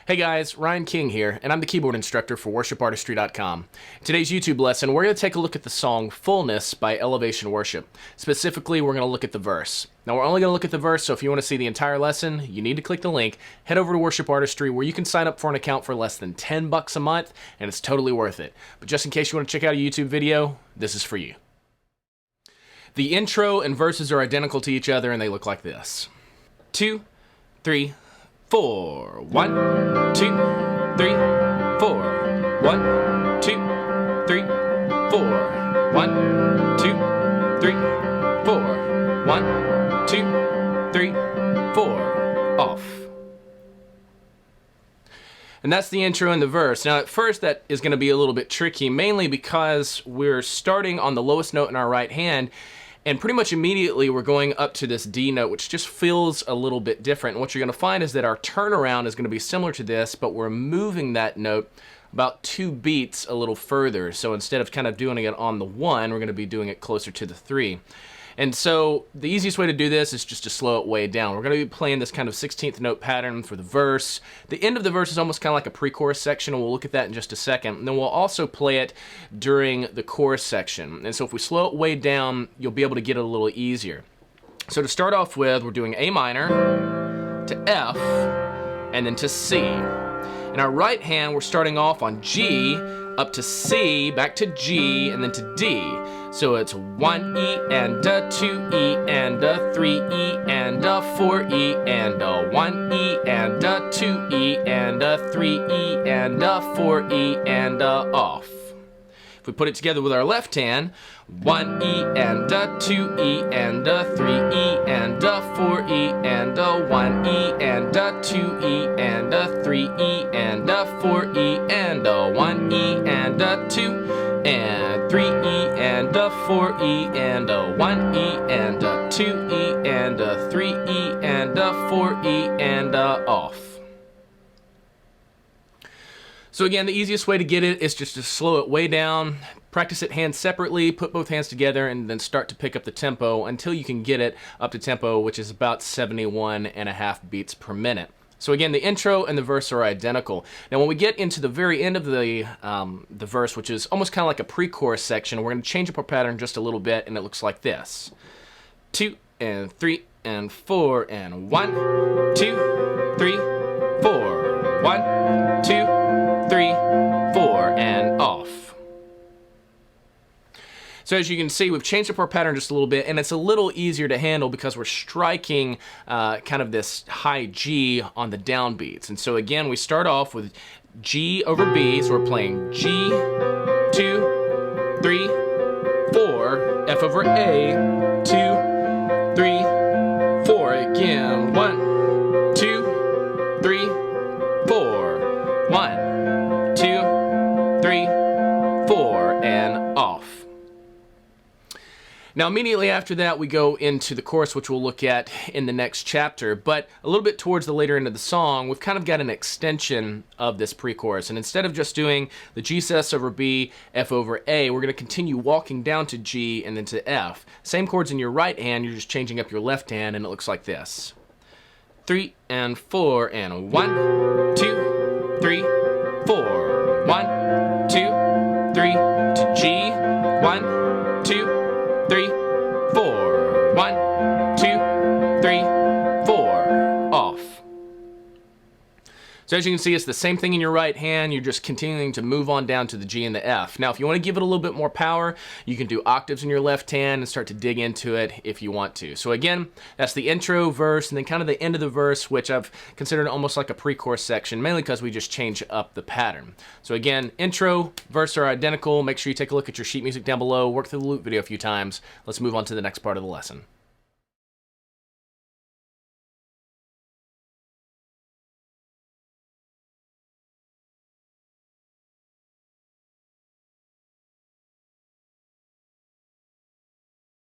Hey guys, Ryan King here, and I'm the keyboard instructor for worshipartistry.com. In today's YouTube lesson, we're going to take a look at the song Fullness by Elevation Worship. Specifically, we're going to look at the verse. Now, we're only going to look at the verse, so if you want to see the entire lesson, you need to click the link, head over to Worship Artistry, where you can sign up for an account for less than $10 a month, and it's totally worth it. But just in case you want to check out a YouTube video, this is for you. The intro and verses are identical to each other, and they look like this. 2, 3, 4. 1, 2, 3, 4. 1, 2, 3, 4. 1, 2, 3, 4. 1, 2, 3, 4. Off. And that's the intro and the verse. Now at first that is going to be a little bit tricky, mainly because we're starting on the lowest note in our right hand, and pretty much immediately we're going up to this D note, which just feels a little bit different. And what you're going to find is that our turnaround is going to be similar to this, but we're moving that note about 2 beats a little further. So instead of kind of doing it on the 1, we're going to be doing it closer to the 3. And so the easiest way to do this is just to slow it way down. We're going to be playing this kind of 16th note pattern for the verse. The end of the verse is almost kind of like a pre-chorus section, and we'll look at that in just a second. And then we'll also play it during the chorus section. And so if we slow it way down, you'll be able to get it a little easier. So to start off with, we're doing A minor to F and then to C. In our right hand, we're starting off on G, up to C, back to G, and then to D. So it's 1 E and a 2 E and a 3 E and a 4 E and a 1 E and a 2 E and a 3 E and a 4 E and a off. If we put it together with our left hand, 1 E and a 2 E and a 3 E and a 4 E and a 1 E and a 2 E and a 3 E and a 4 E and a 1 E and a 2 and 3 E and a 4 E and a 1 E and a 2 E and a 3 E and a 4 E and a off. So again, the easiest way to get it is just to slow it way down, practice it hands separately, put both hands together, and then start to pick up the tempo until you can get it up to tempo, which is about 71.5 beats per minute. So again, the intro and the verse are identical. Now when we get into the very end of the verse, which is almost kind of like a pre-chorus section, we're going to change up our pattern just a little bit, and it looks like this. 2 and 3 and 4 and 1, 2, 3, 4. 1, 2, 3, 4, and off. So as you can see, we've changed up our pattern just a little bit, and it's a little easier to handle because we're striking kind of this high G on the downbeats. And so again, we start off with G over B, so we're playing G, 2, 3, 4, F over A, 2, 3, 4, again, 1, 2, 3, 4, 1, 2, 3, 4, and off. Now immediately after that we go into the chorus, which we'll look at in the next chapter, but a little bit towards the later end of the song we've kind of got an extension of this pre-chorus, and instead of just doing the G sus over B, F over A, we're going to continue walking down to G and then to F. Same chords in your right hand, you're just changing up your left hand, and it looks like this. 3 and 4 and 1, 2, 3, 4. 1, 2, 3 to G. 1, 2, 3, 4. 1, 2, 3, 4. Off. So as you can see, it's the same thing in your right hand. You're just continuing to move on down to the G and the F. Now, if you want to give it a little bit more power, you can do octaves in your left hand and start to dig into it if you want to. So again, that's the intro, verse, and then kind of the end of the verse, which I've considered almost like a pre-chorus section, mainly because we just change up the pattern. So again, intro, verse are identical. Make sure you take a look at your sheet music down below, work through the loop video a few times. Let's move on to the next part of the lesson.